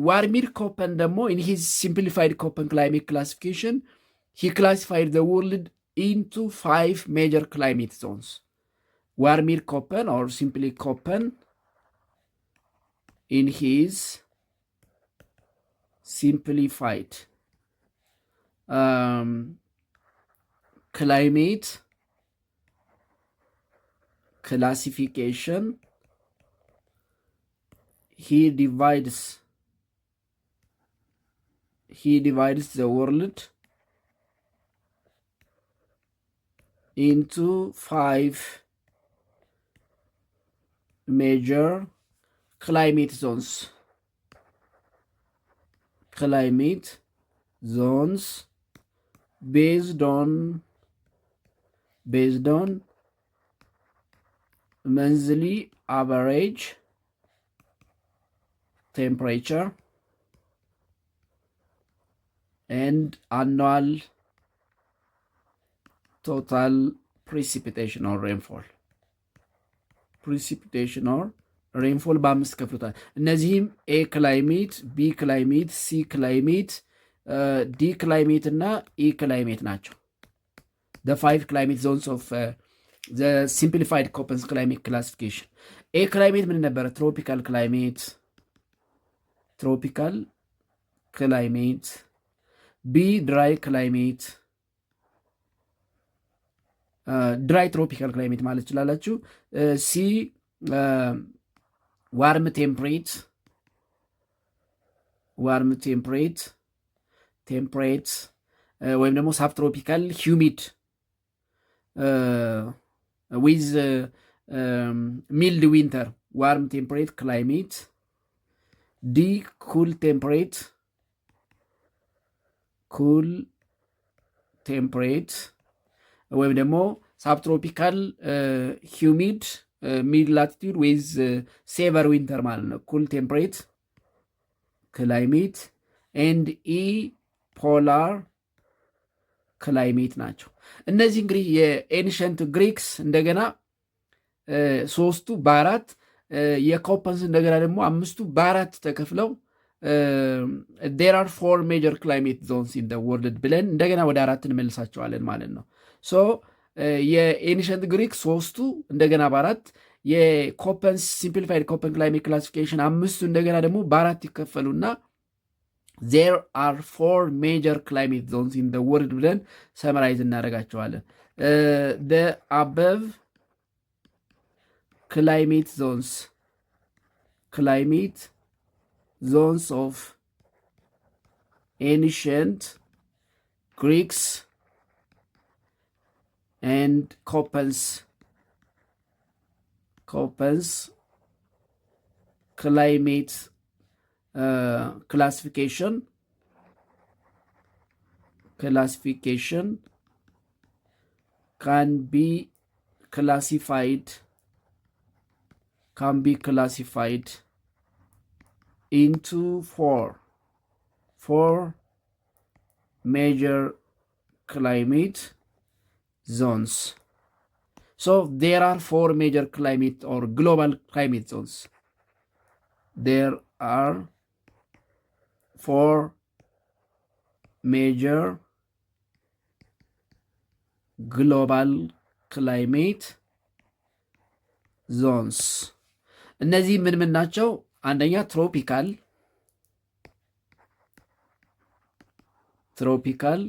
S1: ዋርሚር ኮፐን ደግሞ in his simplified Köppen climate classification he classified the world into 5 major climate zones. Warmir Köppen, or simply Köppen, in his simplified climate classification, he divides the world into 5 major climate zones based on monthly average temperature and annual total precipitation or rainfall በአምስት ከፍሎታል። እነዚህም ኤ ክላይሜት፣ ቢ ክላይሜት፣ ሲ ክላይሜት፣ ዲ ክላይሜት እና ኢ ክላይሜት ናቸው። the 5 climate zones of the simplified Köppen climate classification. ኤ ክላይሜት ምን ነበረ? ትሮፒካል ክላይሜት፣ ቢ ድራይ ክላይሜት፣ ድራይ ትሮፒካል ክላይሜት ማለት ይችላላችሁ። ሲ ዋርም ቴምፕሬት ወይም ደግሞ ሳብትሮፒካል ሂዩሚድ ዊዝ ሚልድ ዊንተር ዋርም ቴምፕሬት ክላይሜት። ዲ ኩል ቴምፕሬት ወይም ደግሞ ሳብትሮፒካል ሂዩሚድ ሚድ ላቲቱድ ዊዝ ሴቨር ዊንተር ማለት ነው። ኩል ቴምፕሬት ክላይሜት ኤንድ ኢ ፖላር ክላይሜት ናቸው። እነዚህ እንግዲህ የኤንሸንት ግሪክስ እንደገና ሶስቱ በአራት የኮፐንስ እንደገና ደግሞ አምስቱ በአራት ተከፍለው there are 4 major climate zones in the world ብለን እንደገና ወደ አራት እንመልሳቸዋለን ማለት ነው። ሶ የኤንሸንት ግሪክ ሶስቱ እንደገና በአራት የኮፐንስ ሲምፕሊፋይድ ኮፐን ክላይሜት ክላሲፊኬሽን አምስቱ እንደገና ደግሞ በአራት ይከፈሉና there are 4 major climate zones in the world ብለን ሰመራይዝ እናደርጋቸዋለን። the above climate zones of ancient Greeks and Köppen's climate classification can be classified into four major climate zones. So there are 4 major climate or global climate zones. There are 4 major global climate zones. እነዚህ ምን ናቸው? አንደኛ ትሮፒካል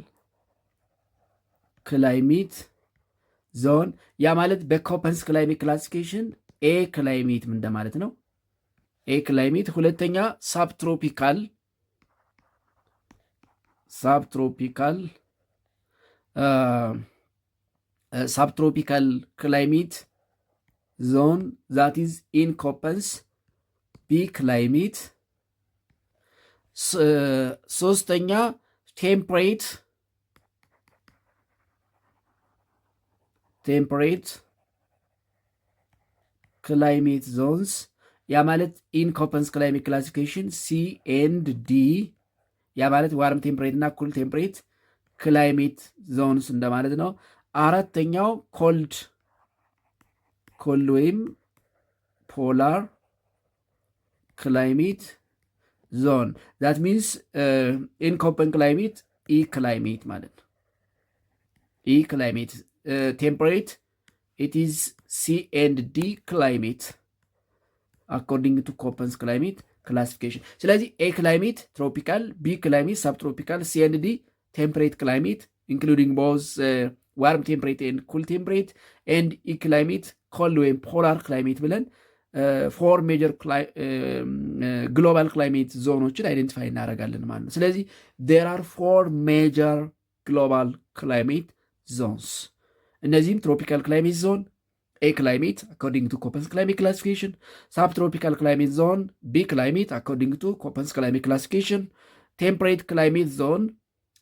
S1: ክላይሜት ዞን፣ ያ ማለት በኮፐንስ ክላይሜት ክላሲፊኬሽን ኤ ክላይሜት ምን እንደማለት ነው? ኤ ክላይሜት። ሁለተኛ ሳብትሮፒካል ክላይሜት ዞን ዛት ኢዝ ኢን ኮፐንስ ቢ ክላይሜት። ሶስተኛ ቴምፕሬት ክላይሜት ዞንስ፣ ያ ማለት ኢን ኮፐንስ ክላይሜት ክላሲፊኬሽን ሲ ኤንድ ዲ፣ ያ ማለት ዋርም ቴምፕሬት እና ኩል ቴምፕሬት ክላይሜት ዞንስ እንደማለት ነው። አራተኛው ኮልድ ወይም ፖላር ክላይሜት ዞን ዛት ሚንስ ኢን ኮፐን ክላይሜት ኢ ክላይሜት ማለት ነው። ኢ ክላይሜት ቴምፕሬት ኢት ኢዝ ሲ ኤንድ ዲ ክላይሜት አኮርዲንግ ቱ ኮፐንስ ክላይሜት ክላሲፊኬሽን። ስለዚህ ኤ ክላይሜት ትሮፒካል፣ ቢ ክላይሜት ሳብትሮፒካል፣ ሲ ኤንድ ዲ ቴምፕሬት ክላይሜት ኢንክሉዲንግ ቦዝ ዋርም ቴምፕሬት ኤንድ ኩል ቴምፕሬት ኤንድ ኢ ክላይሜት ኮልድ ወይም ፖላር ክላይሜት ብለን 4 ሜጀር ግሎባል ክላይሜት ዞኖችን አይደንቲፋይ እናደርጋለን ማለት ነው። ስለዚህ there are 4 ሜጀር ግሎባል ክላይሜት ዞንስ። እነዚህም ትሮፒካል ክላይሜት ዞን ኤ ክላይሜት አኮርዲንግ ቱ ኮፐንስ ክላይሜት ክላሲፊኬሽን፣ ሳብትሮፒካል ክላይሜት ዞን ቢ ክላይሜት አኮርዲንግ ቱ ኮፐንስ ክላይሜት ክላሲፊኬሽን፣ ቴምፕሬት ክላይሜት ዞን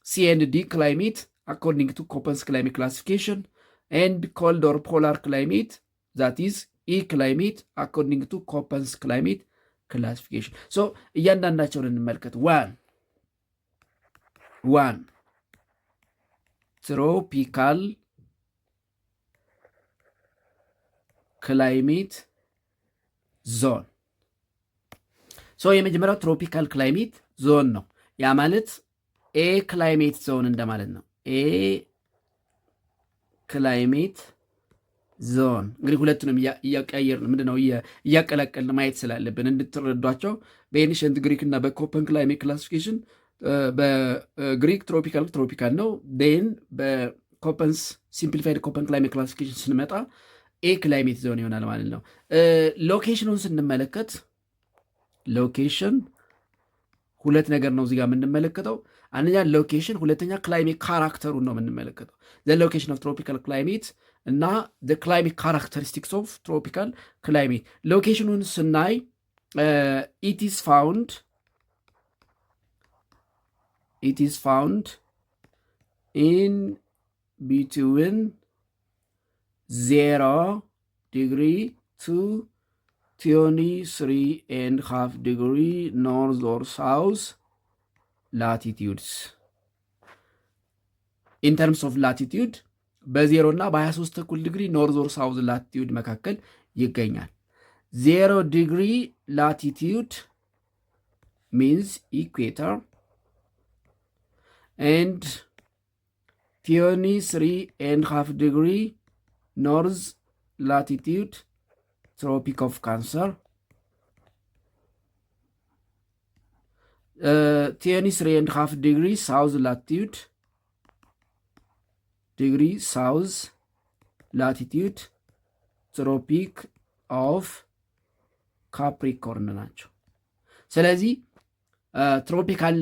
S1: ሲ ኤንድ ዲ ክላይሜት according to Köppen's climate classification, and cold or polar climate, that is E climate according to Köppen's climate ክላሲፊኬሽን። ሶ እያንዳንዳቸውን እንመልከት። ዋን ትሮፒካል ክላይሜት ዞን። ሶ የመጀመሪያው ትሮፒካል ክላይሜት ዞን ነው። ያ ማለት ኤ ክላይሜት ዞን እንደማለት ነው። ኤ ክላይሜት ዞን እንግዲህ ሁለቱንም እያቀያየርን ምንድነው እያቀላቀልን ማየት ስላለብን እንድትረዷቸው። በኤንሸንት ግሪክ እና በኮፐን ክላይሜት ክላሲፊኬሽን በግሪክ ትሮፒካል ነው። ን በኮፐንስ ሲምፕሊፋይድ ኮፐን ክላይሜት ክላሲፊኬሽን ስንመጣ ኤ ክላይሜት ዞን ይሆናል ማለት ነው። ሎኬሽኑን ስንመለከት ሎኬሽን ሁለት ነገር ነው እዚጋ የምንመለከተው። አንደኛ ሎኬሽን፣ ሁለተኛ ክላይሜት ካራክተሩን ነው የምንመለከተው። ዘ ሎኬሽን ኦፍ ትሮፒካል ክላይሜት እና ዘ ክላይሜት ካራክተሪስቲክስ ኦፍ ትሮፒካል ክላይሜት። ሎኬሽኑን ስናይ ኢት ኢዝ ፋውንድ ኢን ቢትዊን 0 degree to 23.5 degree north or south latitudes. in terms of latitude በ0 እና በ23 ዲግሪ ኖርዝ ኦር ሳውዝ ላቲቲዩድ መካከል ይገኛል። 0 ዲግሪ ላቲቲዩድ means equator and 23.5 degree north latitude Tropic of Cancer. 23.5 degree south latitude Tropic of Capricorn ናቸው። ስለዚህ ትሮፒካል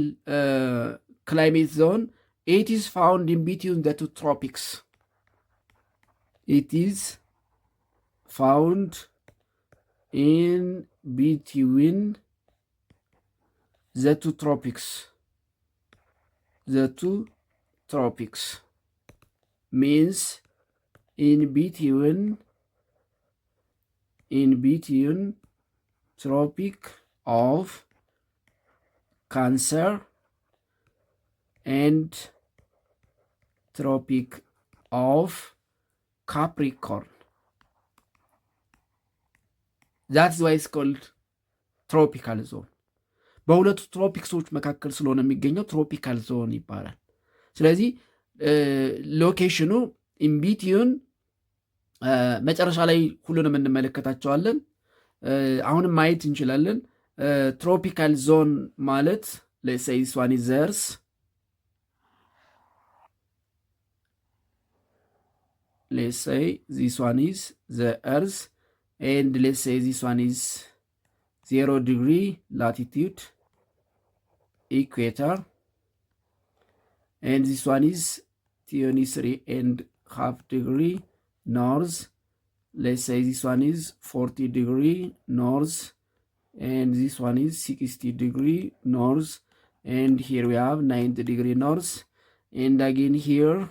S1: ክላይሜት ዞን it is found in between the two tropics. It is found in between the two tropics. The two tropics means in between Tropic of Cancer and Tropic of Capricorn. That's why it's called tropical zone. በሁለቱ ትሮፒክሶች መካከል ስለሆነ የሚገኘው ትሮፒካል ዞን ይባላል። ስለዚህ ሎኬሽኑ ኢንቢቲዩን መጨረሻ ላይ ሁሉንም እንመለከታቸዋለን። አሁንም ማየት እንችላለን። ትሮፒካል ዞን ማለት let's say this one is Earth. Let's say this one is the Earth, and let's say this one is 0 degree latitude equator, and this one is 23.5 degree north. Let's say this one is 40 degree north, and this one is 60 degree north, and here we have 90 degree north, and again here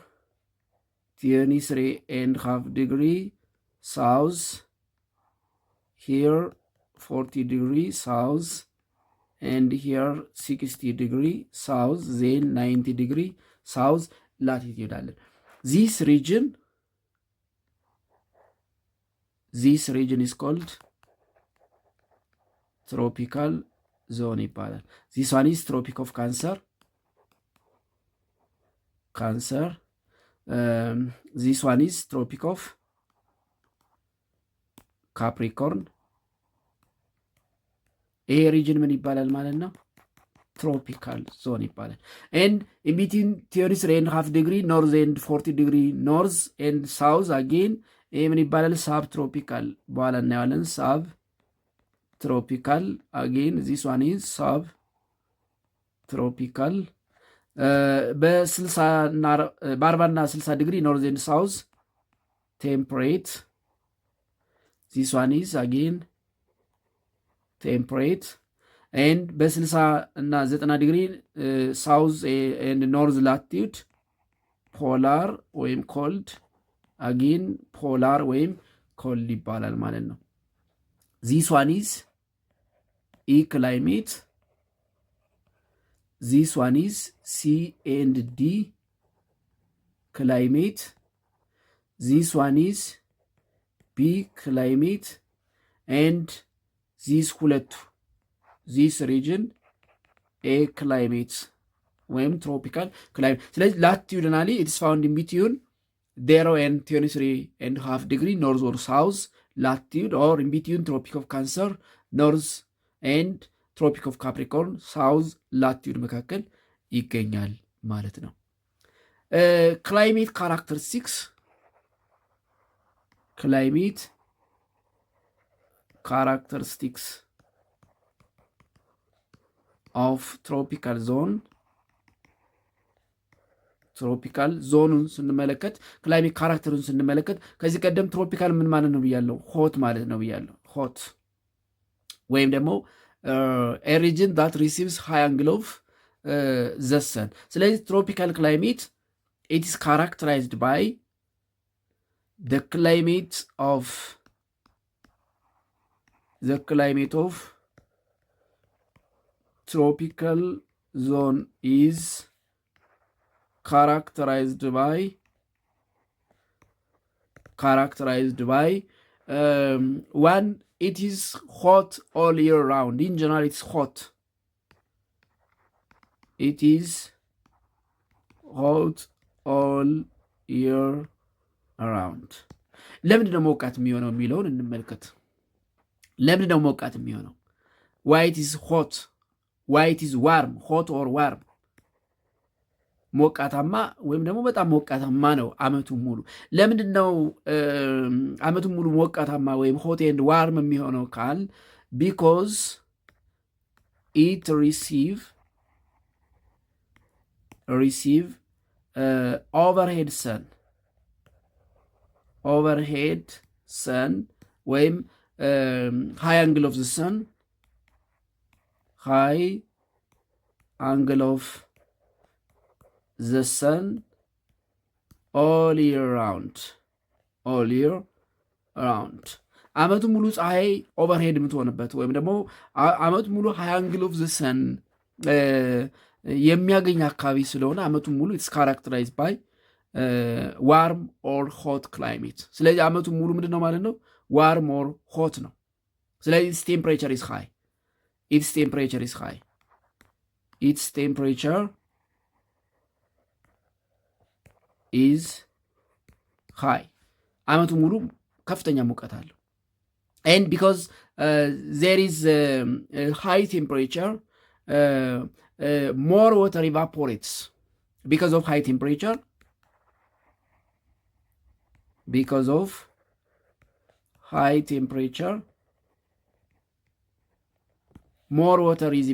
S1: 23.5 degree south, here 40 degree south, and here 60 degree south, then 90 degree south latitude አለን። This region is called tropical zone ይባላል። This one is Tropic of Cancer. This one is Tropic of Capricorn. ይሄ ሪጅን ምን ይባላል ማለት ነው? ትሮፒካል ዞን ይባላል። ኤንድ ኢን ቢትዊን 23.5 ዲግሪ ኖርዝ ኤንድ 40 ዲግሪ ኖርዝ ኤንድ ሳውዝ አጌን ይሄ ምን ይባላል? ሳብ ትሮፒካል። በኋላ እናየዋለን። ሳብ ትሮፒካል አጌን ዚስ ዋን ኢዝ ሳብ ትሮፒካል። በ40 እና 60 ዲግሪ ኖርዝ ኤንድ ሳውዝ ቴምፕሬት። ዚስ ዋን ኢዝ አጌን ቴምፕሬት ኤንድ በ60 እና 90 ዲግሪ ሳውዝ ኤንድ ኖርዝ ላቲቱድ ፖላር ወይም ኮልድ አጊን ፖላር ወይም ኮልድ ይባላል ማለት ነው። ዚስ ዋን ኢዝ E climate. This one is C and D climate. This one is B climate. And this ሁለቱ this region A climate ወይም tropical climate። ስለዚህ latitudinally it is found in between 0 and 23.5 degree north or south latitude, or in between Tropic of Cancer north and Tropic of Capricorn south latitude መካከል ይገኛል ማለት ነው። climate characteristics of tropical zone ትሮፒካል ዞኑን ስንመለከት ክላይሜት ካራክተሩን ስንመለከት ከዚህ ቀደም ትሮፒካል ምን ማለት ነው ብያለሁ? ሆት ማለት ነው ብያለሁ። ሆት ወይም ደግሞ a region that receives high angle of the sun። ስለዚህ ትሮፒካል ክላይሜት it is characterized by the climate of tropical zone is characterized by one, it is hot all year round. In general, it's hot. It is hot all year around. ለምንድን ነው ሞቃት የሚሆነው የሚለውን እንመልከት። ለምንድን ነው ሞቃት የሚሆነው? why it is hot, why it is warm, hot or warm። ሞቃታማ ወይም ደግሞ በጣም ሞቃታማ ነው አመቱን ሙሉ። ለምንድን ነው አመቱን ሙሉ ሞቃታማ ወይም ሆት ኤንድ ዋርም የሚሆነው ካል because it receive overhead sun ወይም high angle of the sun, all year round አመቱ ሙሉ ፀሐይ ኦቨርሄድ የምትሆንበት ወይም ደግሞ አመቱ ሙሉ ሃይ አንግል ኦፍ ዘ ሰን የሚያገኝ አካባቢ ስለሆነ አመቱ ሙሉ ኢትስ ካራክተራይዝድ ባይ ዋርም ኦር ሆት ክላይሜት። ስለዚህ አመቱ ሙሉ ምንድን ነው ማለት ነው? ዋርም ኦር ሆት ነው። ስለዚህ ኢትስ ቴምፕሬቸር ኢዝ ሃይ አመቱ ሙሉ ከፍተኛ ሙቀት አለው። and because there is high temperature, more water evaporates. Because of high temperature, more water is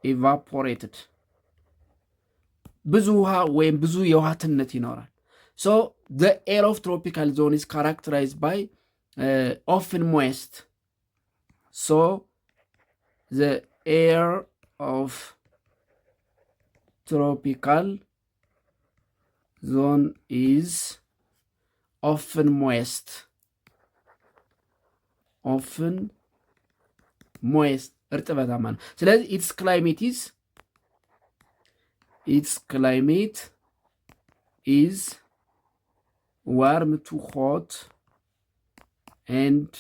S1: evaporated. ብዙ ውሃ ወይም ብዙ የውሃትነት ይኖራል። so the air of tropical zone is characterized by often moist. so the air of tropical zone is often moist እርጥበታማ ነው። ስለዚህ its climate is warm to hot and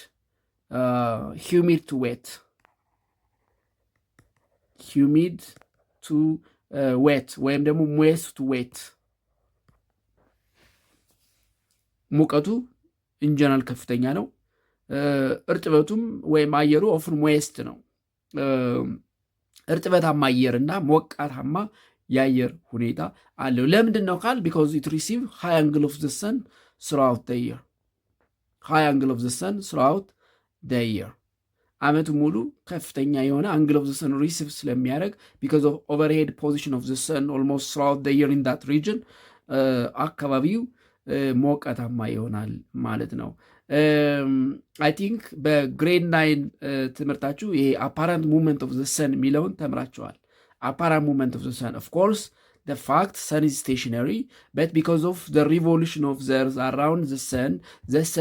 S1: humid to wet. ወይም ደግሞ moist to wet። ሙቀቱ ኢንጀነራል ከፍተኛ ነው። እርጥበቱም ወይም አየሩ ኦፍን ሞይስት ነው። እርጥበታማ አየርና ሞቃታማ የአየር ሁኔታ አለው። ለምንድን ነው ካል because it receive high angle of the sun throughout the year. አመቱ ሙሉ ከፍተኛ የሆነ አንግል ኦፍ ዘ ሰን ሪሲቭ ስለሚያደርግ because of overhead position of the sun almost throughout the year in that region አካባቢው ሞቃታማ ይሆናል ማለት ነው። አይ ቲንክ በግሬድ 9 ትምህርታችሁ ይሄ አፓራንት ሙቭመንት ኦፍ ዘ ሰን የሚለውን ተምራችኋል። apparent movement of the sun. Of course, the fact sun is stationary, but because of the revolution of the earth around the sun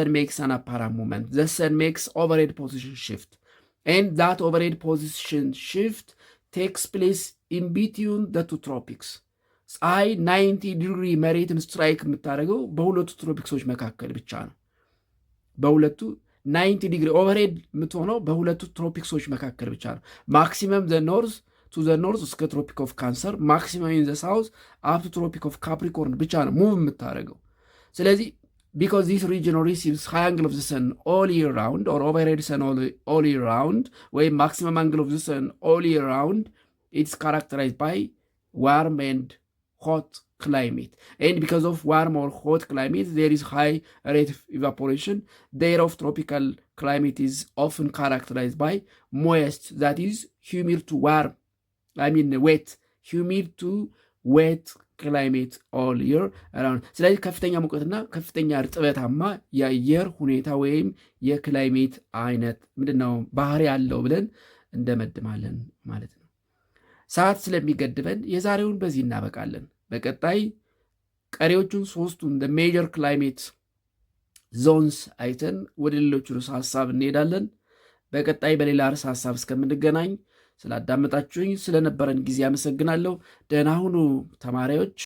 S1: makes an apparent movement. The sun makes overhead position shift, and that overhead position shift takes place in between the two tropics. ፀሐይ 90 ዲግሪ መሬትን ስትራይክ የምታደርገው በሁለቱ ትሮፒክሶች መካከል ብቻ ነው። በሁለቱ 90 ዲግሪ ኦቨርሄድ የምትሆነው በሁለቱ ትሮፒክሶች መካከል ብቻ ነው። ማክሲመም ዘ ኖርዝ ቱ ዘ ኖርዝ እስከ ትሮፒክ ኦፍ ካንሰር፣ ማክሲመም ኢን ዘ ሳውዝ አፕ ቱ ትሮፒክ ኦፍ ካፕሪኮርን ብቻ ነው ሙቭ የምታደርገው። ስለዚህ because this region receives high angle of the sun all year round, or overhead sun all year round, where maximum angle of the sun all year round, it's characterized by warm and hot climate. And because of warm or hot climate, there is high rate of evaporation. The air of tropical climate is often characterized by moist, that is humid to warm, wet, humid to wet ክላይሜት ኦል ይር አራውንድ። ስለዚህ ከፍተኛ ሙቀትና ከፍተኛ እርጥበታማ የአየር ሁኔታ ወይም የክላይሜት አይነት ምንድነው ባህሪ ያለው ብለን እንደመድማለን ማለት ነው። ሰዓት ስለሚገድበን የዛሬውን በዚህ እናበቃለን። በቀጣይ ቀሪዎቹን ሶስቱን ሜጀር ክላይሜት ዞንስ አይተን ወደ ሌሎቹ ርዕሰ ሀሳብ እንሄዳለን። በቀጣይ በሌላ ርዕሰ ሀሳብ እስከምንገናኝ ስላዳመጣችሁኝ ስለነበረን ጊዜ አመሰግናለሁ። ደህና ሁኑ ተማሪዎች።